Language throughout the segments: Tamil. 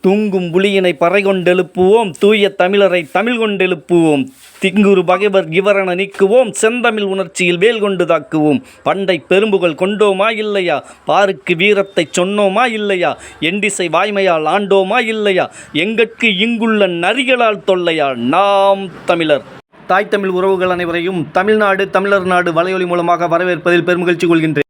தூங்கும் புலியினை பறை கொண்டெழுப்புவோம், தூய தமிழரை தமிழ் கொண்டெழுப்புவோம். திங்குரு பகைவர் கிவரென நீக்குவோம், செந்தமிழ் உணர்ச்சியில் வேல் கொண்டு தாக்குவோம். பண்டை பெரும்புகள் கொண்டோமா இல்லையா, பாருக்கு வீரத்தை சொன்னோமா இல்லையா, எண்டிசை வாய்மையால் ஆண்டோமா இல்லையா, எங்கட்கு இங்குள்ள நரிகளால் தொல்லையா, நாம் தமிழர். தாய் தமிழ் உறவுகள் அனைவரையும் தமிழ்நாடு தமிழர் நாடு வலையொலி மூலமாக வரவேற்பதில் பெருமகிழ்ச்சி கொள்கின்றேன்.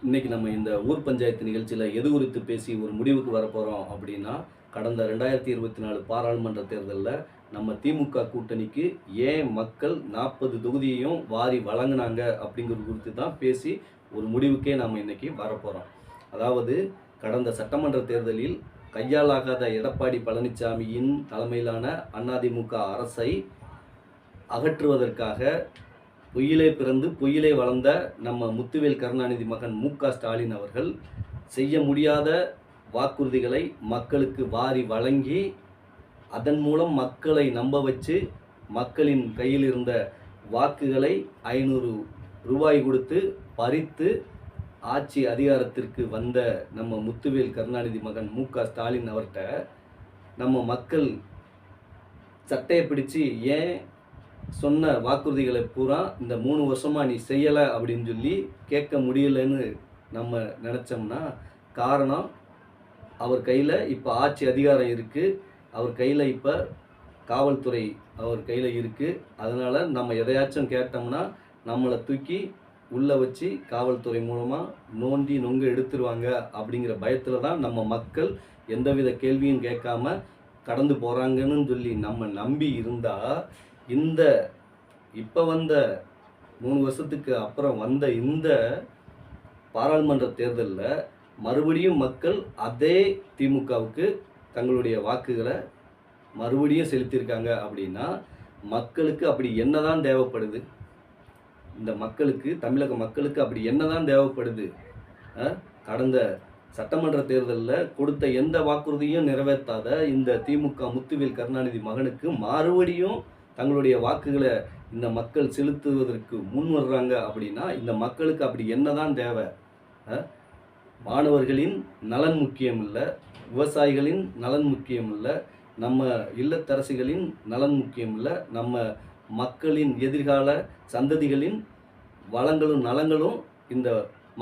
இன்றைக்கி நம்ம இந்த ஊர் பஞ்சாயத்து நிகழ்ச்சியில் எது குறித்து பேசி ஒரு முடிவுக்கு வரப்போகிறோம் அப்படின்னா, கடந்த 2024 பாராளுமன்ற தேர்தலில் நம்ம திமுக கூட்டணிக்கு ஏன் மக்கள் 40 தொகுதியையும் வாரி வழங்கினாங்க அப்படிங்கிறது குறித்து தான் பேசி ஒரு முடிவுக்கே நம்ம இன்றைக்கி வரப்போகிறோம். அதாவது கடந்த சட்டமன்ற தேர்தலில் கையாலாகாத எடப்பாடி பழனிசாமியின் தலைமையிலான அதிமுக அரசை அகற்றுவதற்காக பொய்யிலே பிறந்து பொய்யிலே வளர்ந்த நம்ம முத்துவேல் கருணாநிதி மகன் மு.க.ஸ்டாலின் அவர்கள் செய்ய முடியாத வாக்குறுதிகளை மக்களுக்கு வாரி வழங்கி அதன் மூலம் மக்களை நம்ப வச்சு மக்களின் கையில் இருந்த வாக்குகளை 500 ரூபாய் கொடுத்து பறித்து ஆட்சி அதிகாரத்திற்கு வந்த நம்ம முத்துவேல் கருணாநிதி மகன் மு.க.ஸ்டாலின் அவர்கிட்ட நம்ம மக்கள் சட்டையை பிடிச்சு ஏன் சொன்ன வாக்குறுதிகளை பூரா இந்த 3 வருஷமாக நீ செய்யலை அப்படின்னு சொல்லி கேட்க முடியலைன்னு நம்ம நினச்சோம்னா, காரணம் அவர் கையில் இப்போ ஆட்சி அதிகாரம் இருக்குது, அவர் கையில் இப்போ காவல்துறை அவர் கையில் இருக்குது. அதனால் நம்ம எதையாச்சும் கேட்டோம்னா நம்மளை தூக்கி உள்ளே வச்சு காவல்துறை மூலமாக நோண்டி நொங்கு எடுத்துருவாங்க அப்படிங்கிற பயத்தில் தான் நம்ம மக்கள் எந்தவித கேள்வியும் கேட்காம கடந்து போகிறாங்கன்னு சொல்லி நம்ம நம்பி இருந்தால், இந்த இப்போ வந்த 3 வருஷத்துக்கு அப்புறம் வந்த இந்த பாராளுமன்ற தேர்தலில் மறுபடியும் மக்கள் அதே திமுகவுக்கு தங்களுடைய வாக்குகளை மறுபடியும் செலுத்தியிருக்காங்க. அப்படின்னா மக்களுக்கு அப்படி என்னதான் தேவைப்படுது, இந்த மக்களுக்கு, தமிழக மக்களுக்கு அப்படி என்னதான் தேவைப்படுது? கடந்த சட்டமன்ற தேர்தலில் கொடுத்த எந்த வாக்குறுதியும் நிறைவேற்றாத இந்த திமுக முத்துவேல் கருணாநிதி மகனுக்கு மறுபடியும் தங்களுடைய வாக்குகளை இந்த மக்கள் செலுத்துவதற்கு முன் வர்றாங்க. அப்படின்னா இந்த மக்களுக்கு அப்படி என்னதான் தேவை? மாணவர்களின் நலன் முக்கியம் இல்லை, விவசாயிகளின் நலன் முக்கியம் இல்லை, நம்ம இல்லத்தரசிகளின் நலன் முக்கியம் இல்லை, நம்ம மக்களின் எதிர்கால சந்ததிகளின் வளங்களும் நலங்களும் இந்த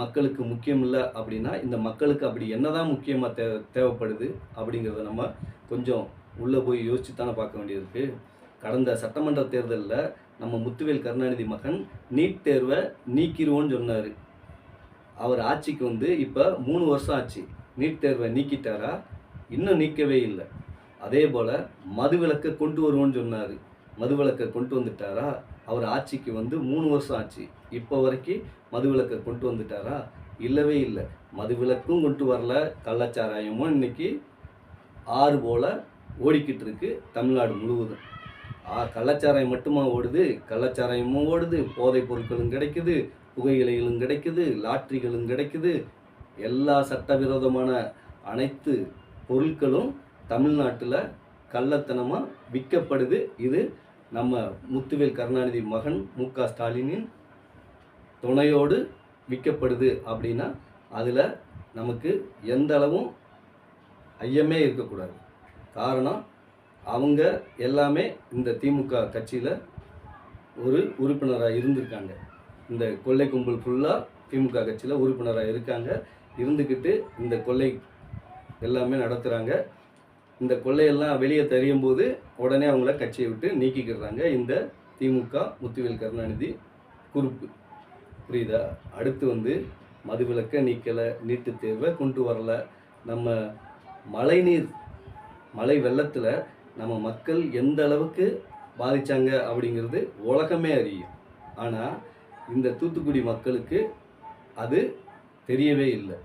மக்களுக்கு முக்கியம் இல்லை. அப்படின்னா இந்த மக்களுக்கு அப்படி என்னதான் முக்கியமாக தேவைப்படுது அப்படிங்கிறத நம்ம கொஞ்சம் உள்ளே போய் யோசிச்சு தானே பார்க்க வேண்டியிருக்கு. கடந்த சட்டமன்ற தேர்தலில் நம்ம முத்துவேல் கருணாநிதி மகன் நீட் தேர்வை நீக்கிடுவோன்னு சொன்னார். அவர் ஆட்சிக்கு வந்து இப்போ 3 வருஷம் ஆச்சு. நீட் தேர்வை நீக்கிட்டாரா? இன்னும் நீக்கவே இல்லை. அதே போல் மதுவிலக்கை கொண்டு வருவோன்னு சொன்னார். மதுவிலக்கை கொண்டு வந்துட்டாரா? அவர் ஆட்சிக்கு வந்து 3 வருஷம் ஆச்சு. இப்போ வரைக்கும் மதுவிலக்கை கொண்டு வந்துட்டாரா? இல்லவே இல்லை. மதுவிலக்கும் கொண்டு வரல, கள்ளச்சாராயமும் இன்னைக்கு ஆறு போல் ஓடிக்கிட்டு இருக்கு தமிழ்நாடு முழுவதும். கள்ளச்சாராயம் மட்டுமா ஓடுது? கள்ளச்சாராயமும் ஓடுது, போதைப் பொருட்களும் கிடைக்குது, புகையிலைகளும் கிடைக்குது, லாட்ரிகளும் கிடைக்குது. எல்லா சட்டவிரோதமான அனைத்து பொருட்களும் தமிழ்நாட்டில் கள்ளத்தனமாக விற்கப்படுது. இது நம்ம முத்துவேல் கருணாநிதி மகன் மு.க.ஸ்டாலினின் துணையோடு விற்கப்படுது. அப்படின்னா அதில் நமக்கு எந்த அளவும் ஐயமே இருக்கக்கூடாது. காரணம், அவங்க எல்லாமே இந்த திமுக கட்சியில் ஒரு உறுப்பினராக இருந்திருக்காங்க. இந்த கொள்ளை கும்பல் ஃபுல்லாக திமுக கட்சியில் உறுப்பினராக இருக்காங்க. இருந்துக்கிட்டு இந்த கொள்ளை எல்லாமே நடத்துகிறாங்க. இந்த கொள்ளையெல்லாம் வெளியே தெரியும் போது உடனே அவங்கள கட்சியை விட்டு நீக்கிக்கிறாங்க இந்த திமுக முத்துவேல் கருணாநிதி குரூப்பு. புரியுதா? அடுத்து வந்து மதுவிலக்கை நீக்கலை, நீட்டு தேர்வை கொண்டு வரலை, நம்ம மழை வெள்ளத்தில் நம்ம மக்கள் எந்த அளவுக்கு பாதித்தாங்க அப்படிங்கிறது உலகமே அறியும். ஆனால் இந்த தூத்துக்குடி மக்களுக்கு அது தெரியவே இல்லை.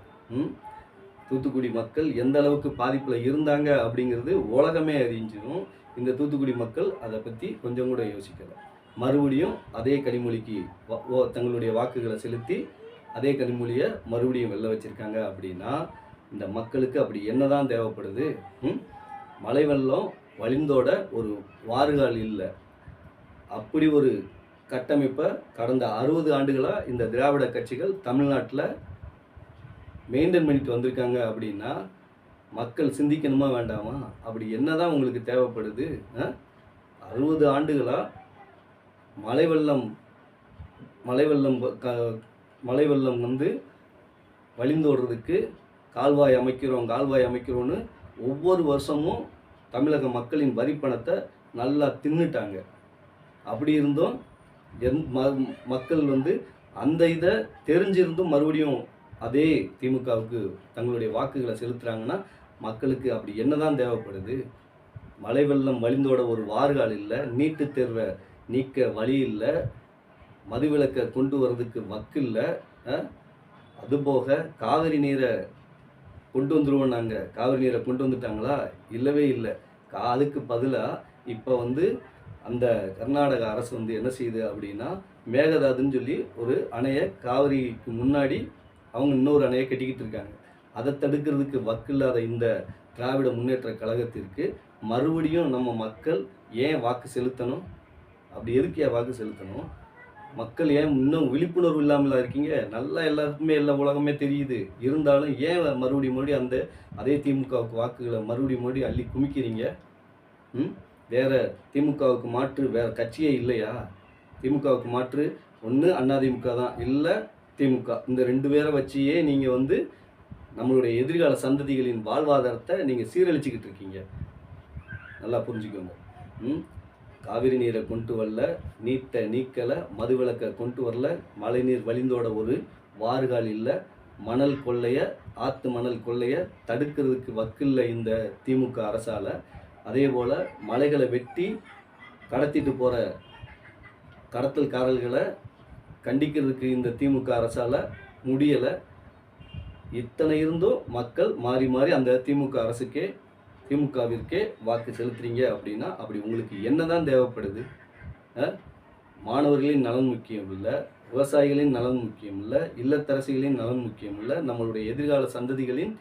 தூத்துக்குடி மக்கள் எந்த அளவுக்கு பாதிப்பில் இருந்தாங்க அப்படிங்கிறது உலகமே அறிஞ்சிடும். இந்த தூத்துக்குடி மக்கள் அதை பற்றி கொஞ்சம் கூட யோசிக்கலை. மறுபடியும் அதே கனிமொழிக்கு தங்களுடைய வாக்குகளை செலுத்தி அதே கனிமொழியை மறுபடியும் வெல்ல வச்சுருக்காங்க. அப்படின்னா இந்த மக்களுக்கு அப்படி என்னதான் தேவைப்படுது? மழை வெள்ளம் வழிந்தோட ஒரு வாறுகால் இல்லை. அப்படி ஒரு கட்டமைப்பை கடந்த 60 ஆண்டுகளாக இந்த திராவிட கட்சிகள் தமிழ்நாட்டில் மெயின்டைன் பண்ணிட்டு வந்திருக்காங்க அப்படின்னா மக்கள் சிந்திக்கணுமா வேண்டாமா? அப்படி என்னதான் உங்களுக்கு தேவைப்படுது? 60 ஆண்டுகளா மழை வெள்ளம் மழை வெள்ளம் மழை வெள்ளம் வந்து வழிந்தோடுறதுக்கு கால்வாய் அமைக்கிறோன்னு ஒவ்வொரு வருஷமும் தமிழக மக்களின் வரி பணத்தை நல்லா தின்னுட்டாங்க. அப்படி இருந்தும் மக்கள் வந்து அந்த இதை தெரிஞ்சிருந்தும் மறுபடியும் அதே திமுகவுக்கு தங்களுடைய வாக்குகளை செலுத்துகிறாங்கன்னா மக்களுக்கு அப்படி என்னதான் தேவைப்படுது? மழை வெள்ளம் வழிந்தோட ஒரு வார்கால் இல்லை, நீட்டு தேர்வை நீக்க வழி இல்லை, மதுவிலக்கை கொண்டு வர்றதுக்கு வக்கு இல்லை. அதுபோக காவிரி நீரை கொண்டு வந்துருவோம். நாங்கள் காவிரி நீரை கொண்டு வந்துட்டாங்களா? இல்லவே இல்லை. அதுக்கு பதிலாக இப்போ வந்து அந்த கர்நாடக அரசு வந்து என்ன செய்யுது அப்படின்னா, மேகதாதுன்னு சொல்லி ஒரு அணையை காவிரிக்கு முன்னாடி அவங்க இன்னொரு அணையை கட்டிக்கிட்டு இருக்காங்க. அதை தடுக்கிறதுக்கு வக்கில்லாத இந்த திராவிட முன்னேற்ற கழகத்திற்கு மறுபடியும் நம்ம மக்கள் ஏன் வாக்கு செலுத்தணும்? அப்படி எதுக்கு வாக்கு செலுத்தணும்? மக்கள் ஏன் இன்னும் விழிப்புணர்வு இல்லாமல் இருக்கீங்க? நல்லா எல்லாருக்குமே எல்லா உலகமே தெரியுது. இருந்தாலும் ஏன் மறுபடியும் அந்த அதே திமுகவுக்கு வாக்குகளை மறுபடியும் அள்ளி குமிக்கிறீங்க? வேற திமுகவுக்கு மாற்று வேற கட்சியே இல்லையா? திமுகவுக்கு மாற்று ஒன்று அதிமுக தான், இல்லை திமுக. இந்த 2 பேரை வச்சியே நீங்கள் வந்து நம்மளுடைய எதிர்கால சந்ததிகளின் வாழ்வாதாரத்தை நீங்கள் சீரழிச்சிக்கிட்டு இருக்கீங்க. நல்லா புரிஞ்சுக்கோங்க. காவிரி நீரை கொண்டு வரல, நீட்டை நீக்கலை, மதுவிலக்கை கொண்டு வரல, மழை நீர் வழிந்தோட ஒரு வாறுகால் இல்லை, மணல் கொள்ளையை ஆற்று மணல் கொள்ளையை தடுக்கிறதுக்கு வக்கில்லை இந்த திமுக அரசால். அதே போல் மலைகளை வெட்டி கடத்திட்டு போகிற கடத்தல்காரர்களை கண்டிக்கிறதுக்கு இந்த திமுக அரசால் முடியலை. இத்தனை இருந்தும் மக்கள் மாறி மாறி அந்த திமுகவிற்கே வாக்கு செலுத்துறீங்க அப்படின்னா அப்படி உங்களுக்கு என்னதான் தேவைப்படுது? மாணவர்களின் நலன் முக்கியம் இல்லை, விவசாயிகளின் நலன் முக்கியம் இல்லை, இல்லத்தரசிகளின் நலன் முக்கியம் இல்லை, நம்மளுடைய எதிர்கால சந்ததிகளின்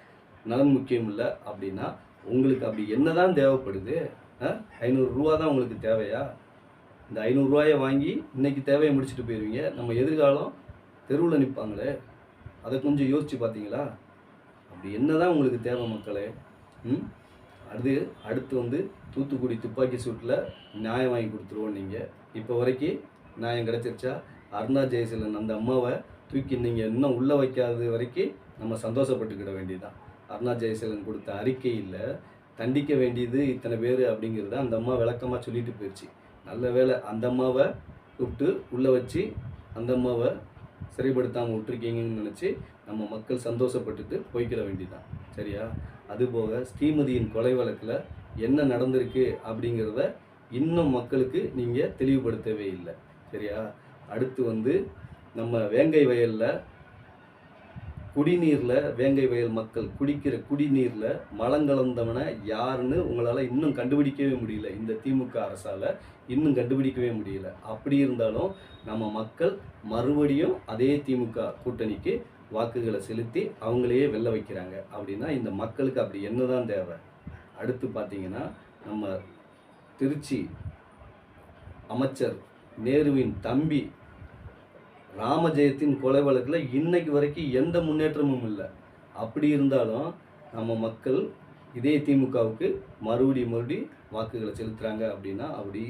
நலன் முக்கியம் இல்லை அப்படின்னா உங்களுக்கு அப்படி என்னதான் தேவைப்படுது? 500 ரூபா தான் உங்களுக்கு தேவையா? இந்த 500 ரூபாயை வாங்கி இன்னைக்கு தேவையை முடிச்சுட்டு போயிடுவீங்க. நம்ம எதிர்காலம் தெருவில் நிற்பாங்களே, அதை கொஞ்சம் யோசிச்சு பார்த்தீங்களா? அப்படி என்னதான் உங்களுக்கு தேவை மக்களே? அடுத்து வந்து தூத்துக்குடி துப்பாக்கி சூட்டில் நியாயம் வாங்கி கொடுத்துருவோம். நீங்கள் இப்போ வரைக்கும் நியாயம் கிடச்சிருச்சா? அருணா ஜெயசீலன் அந்த அம்மாவை தூக்கி நீங்கள் இன்னும் உள்ளே வைக்காத வரைக்கும் நம்ம சந்தோஷப்பட்டுக்கிட வேண்டியதுதான். அருணா ஜெயசீலன் கொடுத்த அறிக்கையில் தண்டிக்க வேண்டியது இத்தனை பேர் அப்படிங்கிறத அந்த அம்மா விளக்கமாக சொல்லிட்டு போயிடுச்சு. நல்ல வேலை அந்த அம்மாவை கூப்பிட்டு உள்ளே வச்சு அந்த அம்மாவை சரிப்படுத்தாமல் விட்டுருக்கீங்கன்னு நினச்சி நம்ம மக்கள் சந்தோஷப்பட்டுட்டு போய்க்கிட வேண்டியதுதான். சரியா? அதுபோக ஸ்ரீமதியின் கொலை வழக்கில் என்ன நடந்திருக்கு அப்படிங்கிறத இன்னும் மக்களுக்கு நீங்கள் தெளிவுபடுத்தவே இல்லை. சரியா? அடுத்து வந்து நம்ம வேங்கை வயலில் வேங்கை வயல் மக்கள் குடிக்கிற குடிநீரில் மலங்கலந்தவனை யாருன்னு உங்களால் இன்னும் கண்டுபிடிக்கவே முடியல. இந்த திமுக அரசால் இன்னும் கண்டுபிடிக்கவே முடியல. அப்படி இருந்தாலும் நம்ம மக்கள் மறுபடியும் அதே திமுக கூட்டணிக்கு வாக்குகளை செலுத்தி அவங்களையே வெல்ல வைக்கிறாங்க. அப்படின்னா இந்த மக்களுக்கு அப்படி என்னதான் தேவை? அடுத்து பார்த்தீங்கன்னா நம்ம திருச்சி அமைச்சர் நேருவின் தம்பி ராமஜெயத்தின் கொலை வழக்கில் இன்னைக்கு வரைக்கும் எந்த முன்னேற்றமும் இல்லை. அப்படி இருந்தாலும் நம்ம மக்கள் இதே திமுகவுக்கு மறுபடி வாக்குகளை செலுத்துகிறாங்க. அப்படின்னா அப்படி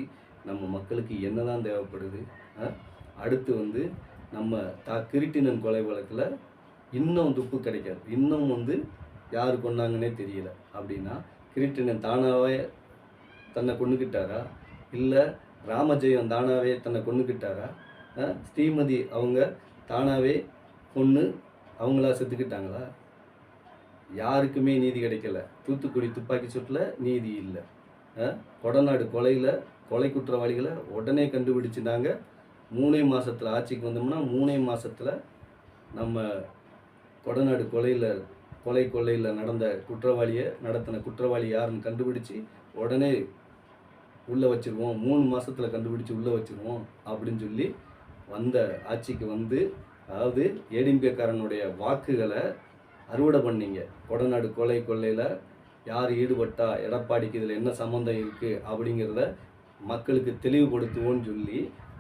நம்ம மக்களுக்கு என்னதான் தேவைப்படுது? அடுத்து வந்து நம்ம கிருட்டிணன் கொலை வழக்கில் இன்னும் துப்பு கிடைக்காது. இன்னும் வந்து யார் கொண்டாங்கன்னே தெரியல. அப்படின்னா கிருட்டிணன் தானாகவே தன்னை கொண்டுக்கிட்டாரா? இல்லை ராமஜெயம் தானாகவே தன்னை கொண்டுக்கிட்டாரா? ஸ்ரீமதி அவங்க தானாகவே கொன்று அவங்களா செத்துக்கிட்டாங்களா? யாருக்குமே நீதி கிடைக்கல. தூத்துக்குடி துப்பாக்கி சூட்டில் நீதி இல்லை. கொடநாடு கொலை குற்றவாளிகளை உடனே கண்டுபிடிச்சிட்டாங்க. 3 மாதத்தில் ஆட்சிக்கு வந்தோம்னா 3 மாதத்தில் நம்ம கொடநாடு கொள்ளையில் நடத்தின குற்றவாளி யாருன்னு கண்டுபிடிச்சி உடனே உள்ளே வச்சுருவோம், 3 மாதத்தில் கண்டுபிடிச்சி உள்ளே வச்சுருவோம் அப்படின்னு சொல்லி வந்த ஆட்சிக்கு வந்து, அதாவது ஏடிஎம்கேக்காரனுடைய வாக்குகளை அறுவடை பண்ணீங்க. கொடநாடு கொள்ளையில் யார் ஈடுபட்டா, எடப்பாடிக்கு இதில் என்ன சம்மந்தம் இருக்குது அப்படிங்கிறத மக்களுக்கு தெளிவுபடுத்துவோன்னு சொல்லி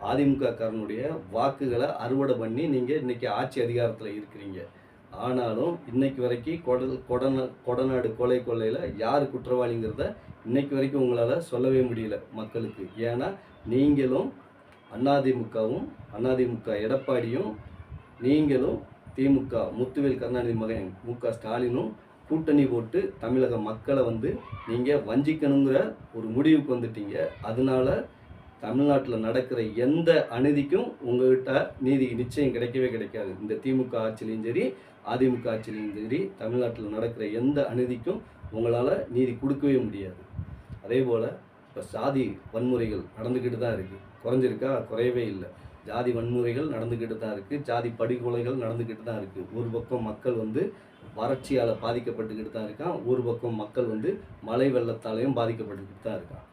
அதிமுகக்காரனுடைய வாக்குகளை அறுவடை பண்ணி நீங்கள் இன்றைக்கி ஆட்சி அதிகாரத்தில் இருக்கிறீங்க. ஆனாலும் இன்னைக்கு வரைக்கும் கொடநாடு கொலை கொள்ளையில் யார் குற்றவாளிங்கிறத இன்னைக்கு வரைக்கும் உங்களால் சொல்லவே முடியல மக்களுக்கு. ஏன்னா நீங்களும் அதிமுக எடப்பாடியும், நீங்களும் திமுக முத்துவேல் கருணாநிதி மகன் ஸ்டாலினும் கூட்டணி போட்டு தமிழக மக்களை நீங்கள் வஞ்சிக்கணுங்கிற ஒரு முடிவுக்கு வந்துட்டீங்க. அதனால தமிழ்நாட்டில் நடக்கிற எந்த அநீதிக்கும் உங்கள்கிட்ட நீதி நிச்சயம் கிடைக்கவே கிடைக்காது. இந்த திமுக ஆட்சியிலையும் சரி, அதிமுக ஆட்சியிலையும் சரி, தமிழ்நாட்டில் நடக்கிற எந்த அநீதிக்கும் உங்களால் நீதி கொடுக்கவே முடியாது. அதே போல் இப்போ சாதி வன்முறைகள் நடந்துக்கிட்டு தான் இருக்குது. குறைஞ்சிருக்கா? குறையவே இல்லை. ஜாதி வன்முறைகள் நடந்துக்கிட்டு தான் இருக்குது. ஜாதி படுகொலைகள் நடந்துக்கிட்டு தான் இருக்குது. ஒரு பக்கம் மக்கள் வறட்சியால் பாதிக்கப்பட்டுக்கிட்டு தான் இருக்கான். ஒரு பக்கம் மக்கள் மழை வெள்ளத்தாலையும் பாதிக்கப்பட்டுக்கிட்டு தான் இருக்கான்.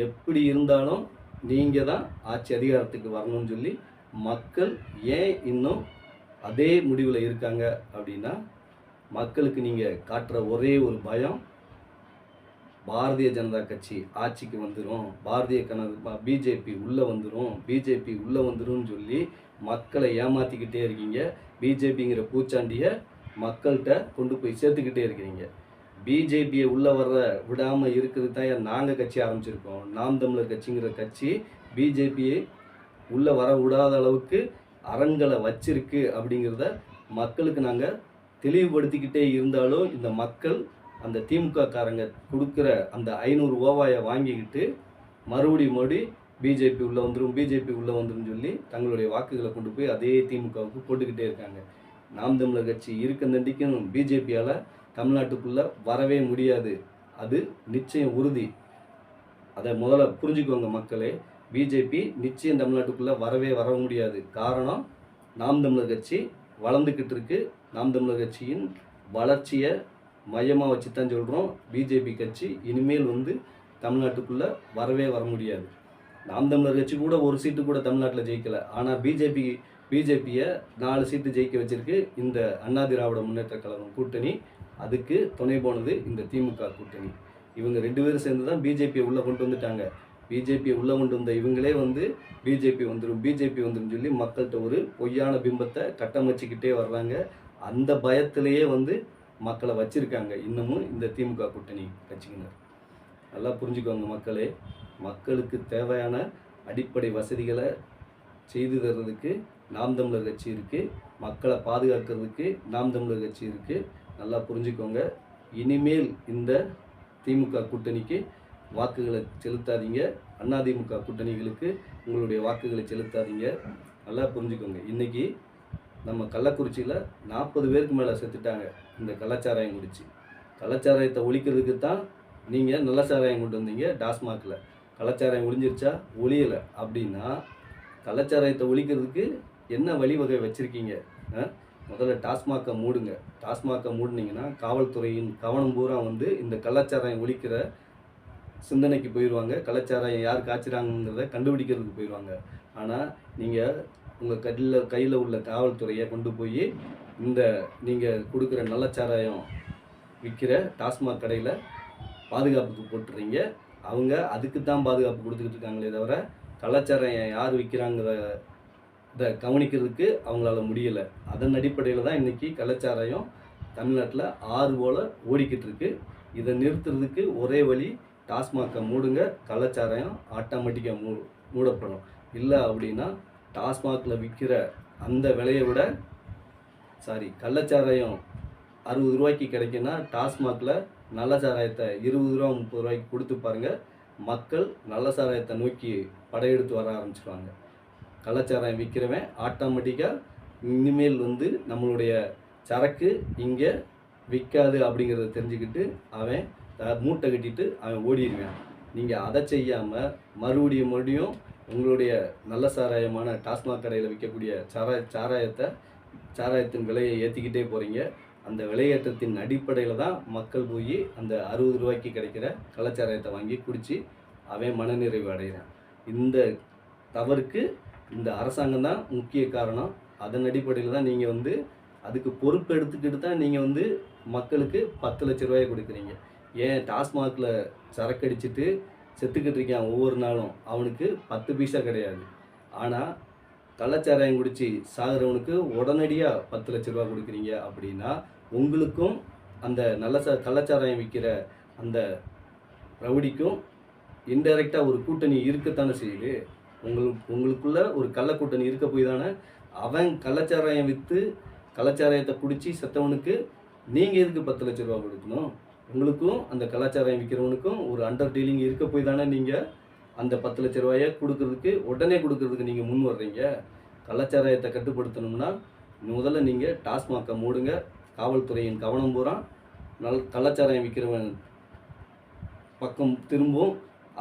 எப்படி இருந்தாலும் நீங்கள் தான் ஆட்சி அதிகாரத்துக்கு வரணும்னு சொல்லி மக்கள் ஏன் இன்னும் அதே முடிவில் இருக்காங்க அப்படின்னா, மக்களுக்கு நீங்கள் காட்டுற ஒரே ஒரு பயம், பாரதிய ஜனதா கட்சி ஆட்சிக்கு வந்துடும், பிஜேபி உள்ளே வந்துடும் சொல்லி மக்களை ஏமாற்றிக்கிட்டே இருக்கீங்க. பிஜேபிங்கிற பூச்சாண்டியை மக்கள்கிட்ட கொண்டு போய் சேர்த்துக்கிட்டே இருக்கிறீங்க. பிஜேபியை உள்ளே விடாமல் இருக்கிறது தான் நாங்கள் கட்சி ஆரம்பிச்சிருக்கோம். நாம் தமிழர் கட்சிங்கிற கட்சி பிஜேபியை உள்ளே வர விடாத அளவுக்கு அரண்களை வச்சிருக்கு அப்படிங்கிறத மக்களுக்கு நாங்கள் தெளிவுபடுத்திக்கிட்டே இருந்தாலும், இந்த மக்கள் அந்த திமுக காரங்க கொடுக்குற அந்த 500 ஓவாயை வாங்கிக்கிட்டு மறுபடி பிஜேபி உள்ளே வந்துடும் சொல்லி தங்களுடைய வாக்குகளை கொண்டு போய் அதே திமுகவுக்கு போட்டுக்கிட்டே இருக்காங்க. நாம் தமிழர் கட்சி இருக்கந்தண்டிக்கும் பிஜேபியால் தமிழ்நாட்டுக்குள்ளே வரவே முடியாது. அது நிச்சயம் உறுதி. அதை முதல்ல புரிஞ்சுக்கோங்க மக்களே. பிஜேபி நிச்சயம் தமிழ்நாட்டுக்குள்ளே வர முடியாது. காரணம், நாம் தமிழர் கட்சி வளர்ந்துக்கிட்டு இருக்கு. நாம் தமிழர் கட்சியின் வளர்ச்சியை மையமாக வச்சு தான் சொல்கிறோம். பிஜேபி கட்சி இனிமேல் தமிழ்நாட்டுக்குள்ளே வர முடியாது. நாம் தமிழர் கட்சி கூட ஒரு சீட்டு கூட தமிழ்நாட்டில் ஜெயிக்கலை. ஆனால் பிஜேபியை 4 சீட்டு ஜெயிக்க வச்சிருக்கு இந்த அண்ணா திராவிட முன்னேற்ற கழகம் கூட்டணி. அதுக்கு துணை போனது இந்த திமுக கூட்டணி. இவங்க 2 பேரும் சேர்ந்து தான் பிஜேபியை உள்ளே கொண்டு வந்துட்டாங்க. பிஜேபியை உள்ளே கொண்டு வந்த இவங்களே பிஜேபி வந்துடும் சொல்லி மக்கள்கிட்ட ஒரு பொய்யான பிம்பத்தை கட்டமைச்சிக்கிட்டே வர்றாங்க. அந்த பயத்திலேயே மக்களை வச்சிருக்காங்க இன்னமும் இந்த திமுக கூட்டணி கட்சியினர். நல்லா புரிஞ்சுக்கோங்க மக்களே. மக்களுக்கு தேவையான அடிப்படை வசதிகளை செய்து தர்றதுக்கு நாம் தமிழர் கட்சி இருக்குது. மக்களை பாதுகாக்கிறதுக்கு நாம் தமிழர் கட்சி இருக்குது. நல்லா புரிஞ்சுக்கோங்க. இனிமேல் இந்த திமுக கூட்டணிக்கு வாக்குகளை செலுத்தாதீங்க. அதிமுக கூட்டணிகளுக்கு உங்களுடைய வாக்குகளை செலுத்தாதீங்க. நல்லா புரிஞ்சுக்கோங்க. இன்றைக்கி நம்ம கள்ளக்குறிச்சியில் 40 பேருக்கு மேலே செத்துட்டாங்க இந்த கள்ளச்சாராயம் குடிச்சு. கள்ளச்சாராயத்தை ஒழிக்கிறதுக்கு தான் நீங்கள் நல்ல சாராயம் கொண்டு வந்தீங்க டாஸ்மாகில். கள்ளச்சாராயம் ஒழிஞ்சிருச்சா? ஒழியலை. அப்படின்னா கள்ளச்சாராயத்தை ஒழிக்கிறதுக்கு என்ன வழிவகை வச்சுருக்கீங்க? முதல்ல டாஸ்மாகை மூடுங்க. டாஸ்மாகை மூடினீங்கன்னா காவல்துறையின் கவனம் பூரா இந்த கள்ளச்சாராயம் ஒழிக்கிற சிந்தனைக்கு போயிடுவாங்க. கள்ளச்சாராயம் யார் காய்ச்சிறாங்கிறத கண்டுபிடிக்கிறதுக்கு போயிடுவாங்க. ஆனால் நீங்கள் உங்கள் கையில் உள்ள காவல்துறையை கொண்டு போய் இந்த நீங்கள் கொடுக்குற நல்ல சாராயம் விற்கிற டாஸ்மாக் கடையில் பாதுகாப்புக்கு போட்டுறீங்க. அவங்க அதுக்கு தான் பாதுகாப்பு கொடுத்துக்கிட்டு இருக்காங்களே தவிர கள்ளச்சாராயம் யார் விற்கிறாங்கிறத கவனிக்கிறதுக்கு அவங்களால முடியலை. அதன் அடிப்படையில் தான் இன்றைக்கி கள்ளச்சாராயம் தமிழ்நாட்டில் ஆறு போல் ஓடிக்கிட்டு இருக்கு. இதை நிறுத்துறதுக்கு ஒரே வழி, டாஸ்மாகை மூடுங்க. கள்ளச்சாராயம் ஆட்டோமேட்டிக்காக மூடப்படும். இல்லை அப்படின்னா டாஸ்மாகில் விற்கிற அந்த விலையை விட கள்ளச்சாராயம் 60 ரூபாய்க்கு கிடைக்குன்னா டாஸ்மாகில் நல்ல சாராயத்தை 20 ரூபா 30 ரூபாய்க்கு கொடுத்து பாருங்கள். மக்கள் நல்ல சாராயத்தை நோக்கி படையெடுத்து வர ஆரம்பிச்சிடுவாங்க. கள்ளச்சாராயம் விற்கிறவன் ஆட்டோமேட்டிக்காக இனிமேல் நம்மளுடைய சரக்கு இங்கே விற்காது அப்படிங்கிறத தெரிஞ்சுக்கிட்டு அவன் மூட்டை கட்டிட்டு அவன் ஓடிடுவான். நீங்கள் அதை செய்யாமல் மறுபடியும் உங்களுடைய நல்ல சாராயமான டாஸ்மாக் கடையில் விற்கக்கூடிய சாராயத்தின் விலையை ஏற்றிக்கிட்டே போகிறீங்க. அந்த விலையேற்றத்தின் அடிப்படையில் தான் மக்கள் போய் அந்த 60 ரூபாய்க்கு கிடைக்கிற கள்ளச்சாராயத்தை வாங்கி குடித்து அவன் மனநிறைவு அடைகிறான். இந்த தவறுக்கு இந்த அரசாங்கம் தான் முக்கிய காரணம். அதன் அடிப்படையில் தான் நீங்கள் அதுக்கு பொறுப்பு எடுத்துக்கிட்டு தான் நீங்கள் மக்களுக்கு 10 லட்ச ரூபாயை கொடுக்குறீங்க. ஏன் டாஸ்மாகில் சரக்கு அடிச்சுட்டு செத்துக்கிட்டு இருக்கான் ஒவ்வொரு நாளும், அவனுக்கு 10 பைசா கிடையாது. ஆனால் கள்ளச்சாராயம் குடித்து சாகிறவனுக்கு உடனடியாக 10 லட்ச ரூபா கொடுக்குறீங்க அப்படின்னா, உங்களுக்கும் அந்த கள்ளச்சாராயம் விற்கிற அந்த ரவுடிக்கும் இன்டைரக்டாக ஒரு கூட்டணி இருக்கத்தானே செய்யுது. உங்களுக்குள்ள ஒரு கள்ள கூட்டணி இருக்க போய் தானே அவன் கள்ளச்சாராயம் விற்று கள்ளச்சாராயத்தை குடித்து செத்தவனுக்கு நீங்கள் எதுக்கு 10 லட்ச ரூபா கொடுக்கணும்? உங்களுக்கும் அந்த கள்ளச்சாராயம் விற்கிறவனுக்கும் ஒரு அண்டர் டீலிங் இருக்க போய் தானே நீங்கள் அந்த 10 லட்ச ரூபாயை உடனே கொடுக்கறதுக்கு நீங்கள் முன் வர்றீங்க. கள்ளச்சாராயத்தை கட்டுப்படுத்தணும்னா முதல்ல நீங்கள் டாஸ்மாகை மூடுங்க. காவல்துறையின் கவனம் பூரா கள்ளச்சாராயம் விற்கிறவன் பக்கம் திரும்பும்.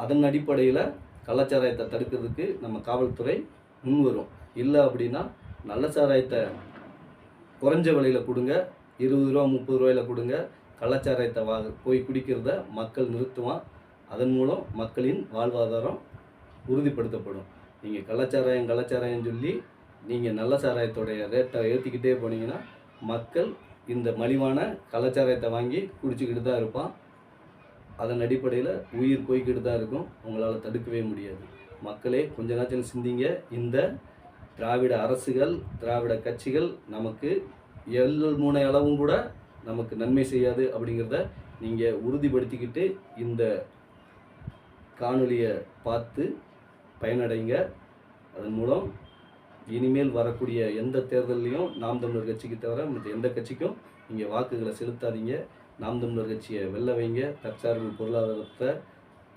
அதன் அடிப்படையில் கள்ளச்சாராயத்தை தடுக்கிறதுக்கு நம்ம காவல்துறை முன் வரும். இல்லை அப்படின்னா நல்ல சாராயத்தை குறைஞ்ச விலையில் கொடுங்க, 20 ரூபா 30 ரூபாயில் கொடுங்க. கள்ளச்சாராயத்தை போய் குடிக்கிறத மக்கள் நிறுத்துவான். அதன் மூலம் மக்களின் வாழ்வாதாரம் உறுதிப்படுத்தப்படும். நீங்கள் கள்ளச்சாராயம் சொல்லி நீங்கள் நல்ல சாராயத்தோடைய ரேட்டை ஏற்றிக்கிட்டே போனீங்கன்னா மக்கள் இந்த மலிவான கள்ளச்சாராயத்தை வாங்கி குடிச்சிக்கிட்டு தான் இருப்பான். அதன் அடிப்படையில் உயிர் போய்கிட்டு தான் இருக்கும். உங்களால் தடுக்கவே முடியாது. மக்களே கொஞ்ச நேரத்தில் சிந்திங்க. இந்த திராவிட அரசுகள், திராவிட கட்சிகள் நமக்கு எள்ளல் மூனை அளவும் கூட நமக்கு நன்மை செய்யாது அப்படிங்கிறத நீங்கள் உறுதிப்படுத்திக்கிட்டு இந்த காணொலியை பார்த்து பயனடைங்க. அதன் மூலம் இனிமேல் வரக்கூடிய எந்த தேர்தல்லையும் நாம் தமிழர் கட்சிக்கு தவிர மற்ற எந்த கட்சிக்கும் நீங்கள் வாக்குகளை செலுத்தாதீங்க. நாம் தமிழர் கட்சியை வெல்ல வைங்க. தற்சார்பு பொருளாதாரத்தை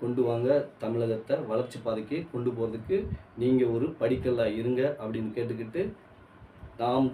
கொண்டு வாங்க. தமிழகத்தை வளர்ச்சி பாதைக்கு கொண்டு போகிறதுக்கு நீங்கள் ஒரு படிக்கல்லாக இருங்க அப்படின்னு கேட்டுக்கிட்டு நாம்